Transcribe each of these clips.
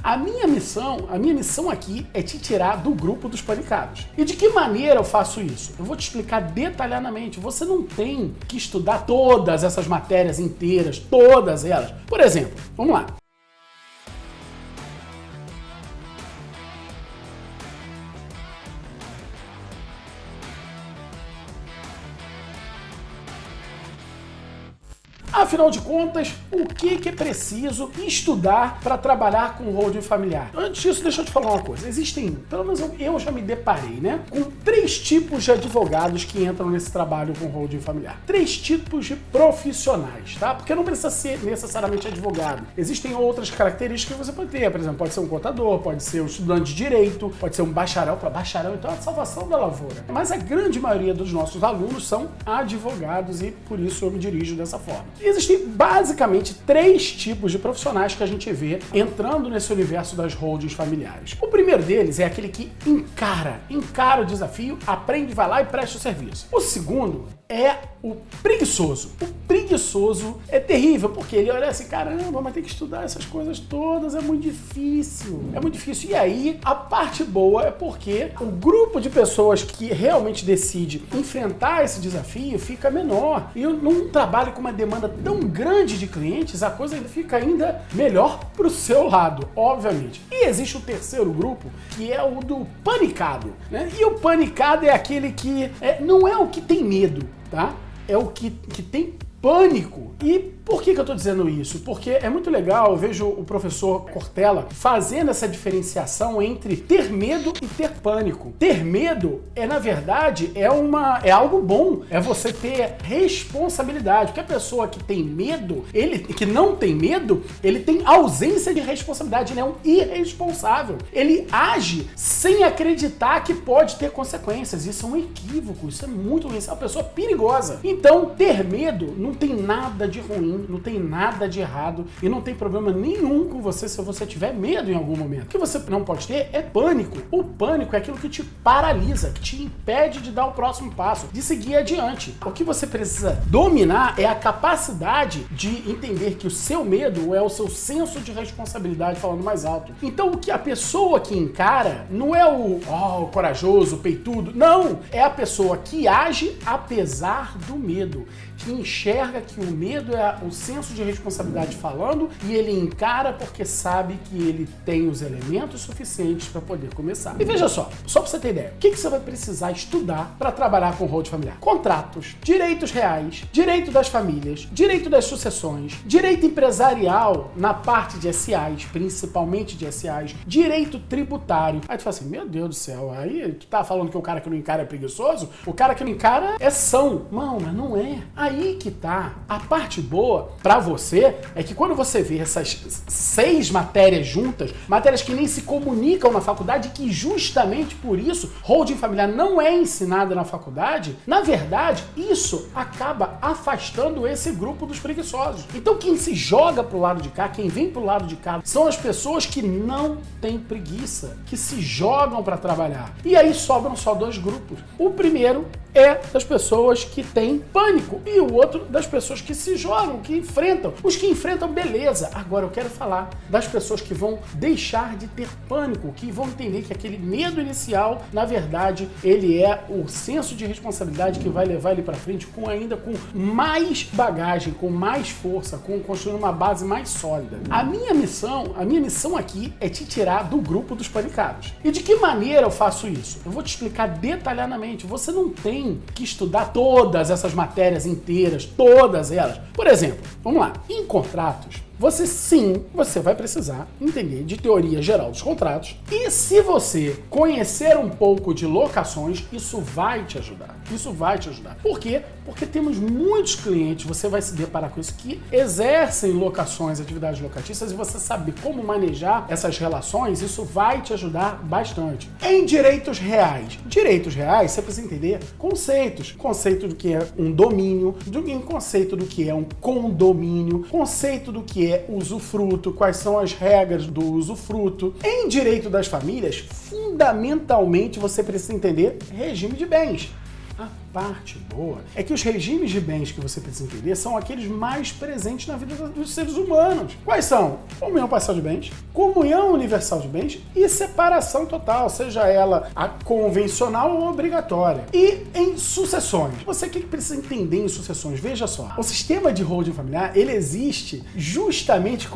A minha missão aqui é te tirar do grupo dos panicados. E de que maneira eu faço isso? Eu vou te explicar detalhadamente. Você não tem que estudar todas essas matérias inteiras, todas elas. Por exemplo, vamos lá. Afinal de contas, o que é preciso estudar para trabalhar com holding familiar? Antes disso, deixa eu te falar uma coisa. Existem, pelo menos eu já me deparei, né, com 3 tipos de advogados que entram nesse trabalho com holding familiar. 3 tipos de profissionais, tá? Porque não precisa ser necessariamente advogado. Existem outras características que você pode ter. Por exemplo, pode ser um contador, pode ser um estudante de direito, pode ser um bacharel. Para bacharel, então, é a salvação da lavoura. Mas a grande maioria dos nossos alunos são advogados e por isso eu me dirijo dessa forma. Existem basicamente 3 tipos de profissionais que a gente vê entrando nesse universo das holdings familiares. O primeiro deles é aquele que encara o desafio, aprende, vai lá e presta o serviço. O segundo é o preguiçoso. O preguiçoso é terrível, porque ele olha assim, caramba, mas tem que estudar essas coisas todas, é muito difícil. É muito difícil. E aí, a parte boa é porque o grupo de pessoas que realmente decide enfrentar esse desafio fica menor. E num trabalho com uma demanda tão grande de clientes, a coisa fica ainda melhor pro seu lado, obviamente. E existe o terceiro grupo, que é o do panicado, né? E o panicado é aquele que não é o que tem medo, tá? É o que tem pânico. E por que eu tô dizendo isso? Porque é muito legal, eu vejo o professor Cortella fazendo essa diferenciação entre ter medo e ter pânico. Ter medo na verdade, é algo bom, é você ter responsabilidade, porque a pessoa que tem medo, que não tem medo, ele tem ausência de responsabilidade, ele é um irresponsável. Ele age sem acreditar que pode ter consequências. Isso é um equívoco, isso é muito ruim, isso é uma pessoa perigosa. Então, ter medo não tem nada de ruim, não tem nada de errado e não tem problema nenhum com você se você tiver medo em algum momento. O que você não pode ter é pânico. O pânico é aquilo que te paralisa, que te impede de dar o próximo passo, de seguir adiante. O que você precisa dominar é a capacidade de entender que o seu medo é o seu senso de responsabilidade falando mais alto. Então, o que a pessoa que encara não é o corajoso, o peitudo, não! É a pessoa que age apesar do medo, que enxerga que o medo é o senso de responsabilidade falando e ele encara porque sabe que ele tem os elementos suficientes para poder começar. E veja só para você ter ideia, o que você vai precisar estudar para trabalhar com holding familiar? Contratos, direitos reais, direito das famílias, direito das sucessões, direito empresarial na parte de SAs, principalmente de SAs, direito tributário. Aí tu fala assim, meu Deus do céu, aí tu tá falando que o cara que não encara é preguiçoso? O cara que não encara é são. Não, mas não é. Aí que tá. A parte boa pra você é que quando você vê essas 6 matérias juntas, matérias que nem se comunicam na faculdade, que justamente por isso holding familiar não é ensinada na faculdade, na verdade, isso acaba afastando esse grupo dos preguiçosos. Então quem se joga pro lado de cá, quem vem pro lado de cá, são as pessoas que não têm preguiça, que se jogam para trabalhar. E aí sobram só 2 grupos. O primeiro é das pessoas que têm pânico e o outro das pessoas que se jogam, que enfrentam. Os que enfrentam, beleza. Agora eu quero falar das pessoas que vão deixar de ter pânico, que vão entender que aquele medo inicial, na verdade, ele é o senso de responsabilidade que vai levar ele para frente com mais bagagem, com mais força, com construindo uma base mais sólida. A minha missão aqui é te tirar do grupo dos panicados. E de que maneira eu faço isso? Eu vou te explicar detalhadamente. Você não tem que estudar todas essas matérias inteiras, todas elas. Por exemplo, vamos lá, em contratos, você vai precisar entender de teoria geral dos contratos e se você conhecer um pouco de locações, isso vai te ajudar. Isso vai te ajudar. Por quê? Porque temos muitos clientes, você vai se deparar com isso, que exercem locações, atividades locatícias e você sabe como manejar essas relações, isso vai te ajudar bastante. Em direitos reais, você precisa entender conceitos. Conceito do que é um domínio, conceito do que é um condomínio, conceito do que é usufruto, quais são as regras do usufruto. Em direito das famílias, fundamentalmente você precisa entender regime de bens. parte boa é que os regimes de bens que você precisa entender são aqueles mais presentes na vida dos seres humanos. Quais são? Comunhão parcial de bens, comunhão universal de bens e separação total, seja ela a convencional ou obrigatória. E em sucessões. Você o que precisa entender em sucessões? Veja só, o sistema de holding familiar, ele existe justamente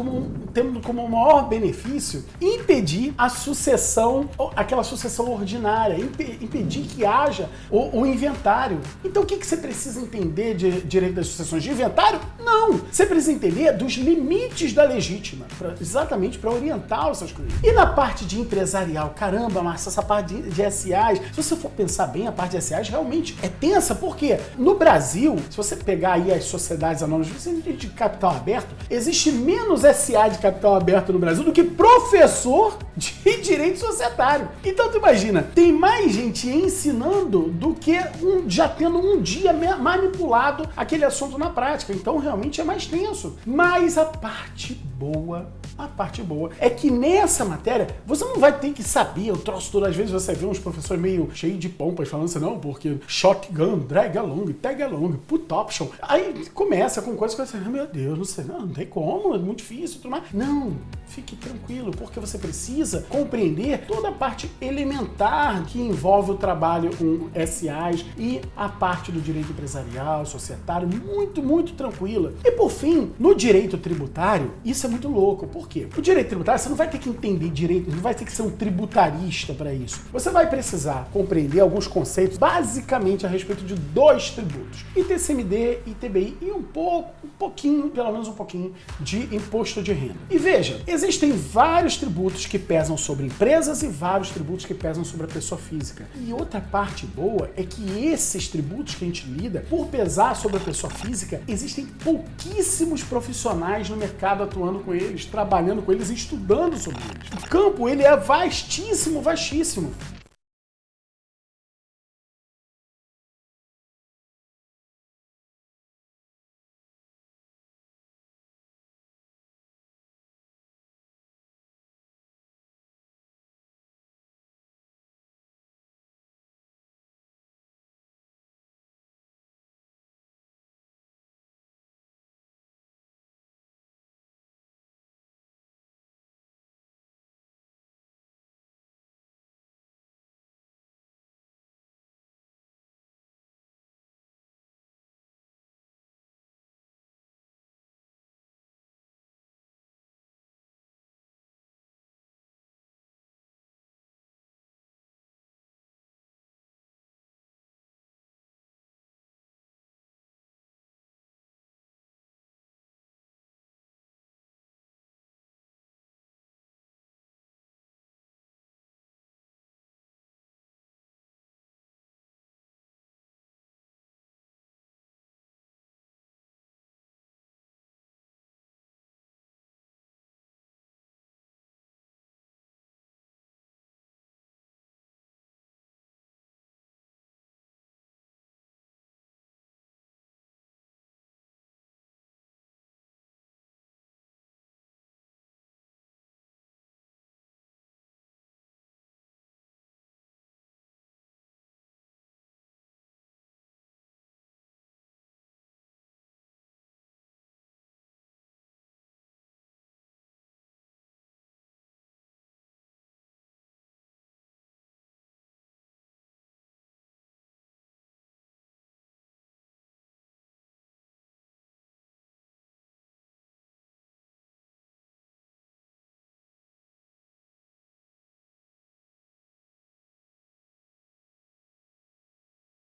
tendo como maior benefício impedir a sucessão, aquela sucessão ordinária, impedir que haja o inventário. Então o que você precisa entender de direito das sucessões? De inventário? Não! Você precisa entender dos limites da legítima, exatamente para orientar essas coisas. E na parte de empresarial, caramba, Márcio, essa parte de SAs, se você for pensar bem, a parte de SAs realmente é tensa, porque no Brasil, se você pegar aí as sociedades anônimas de capital aberto, existe menos SA de capital aberto no Brasil do que professor de direito societário. Então tu imagina, tem mais gente ensinando do que já tendo um dia manipulado aquele assunto na prática. Então realmente é mais tenso. Mas a parte boa é que nessa matéria você não vai ter que saber o troço todo. Às vezes você vê uns professores meio cheios de pompas falando assim, não, porque shotgun, drag along, tag along, put option. Aí começa com coisas que você, meu Deus, não sei, não tem como, é muito difícil, tudo mais. Não, fique tranquilo, porque você precisa compreender toda a parte elementar que envolve o trabalho com SAs e a parte do direito empresarial, societário, muito, muito tranquila. E por fim, no direito tributário, isso é muito louco. Por quê? O direito tributário, você não vai ter que entender direito, não vai ter que ser um tributarista para isso. Você vai precisar compreender alguns conceitos, basicamente a respeito de 2 tributos: ITCMD, ITBI e um pouquinho, pelo menos um pouquinho, de imposto de renda. E veja, existem vários tributos que pesam sobre empresas e vários tributos que pesam sobre a pessoa física. E outra parte boa é que esses tributos que a gente lida, por pesar sobre a pessoa física, existem pouquíssimos profissionais no mercado atuando com eles, trabalhando com eles e estudando sobre eles. O campo, ele é vastíssimo, vastíssimo.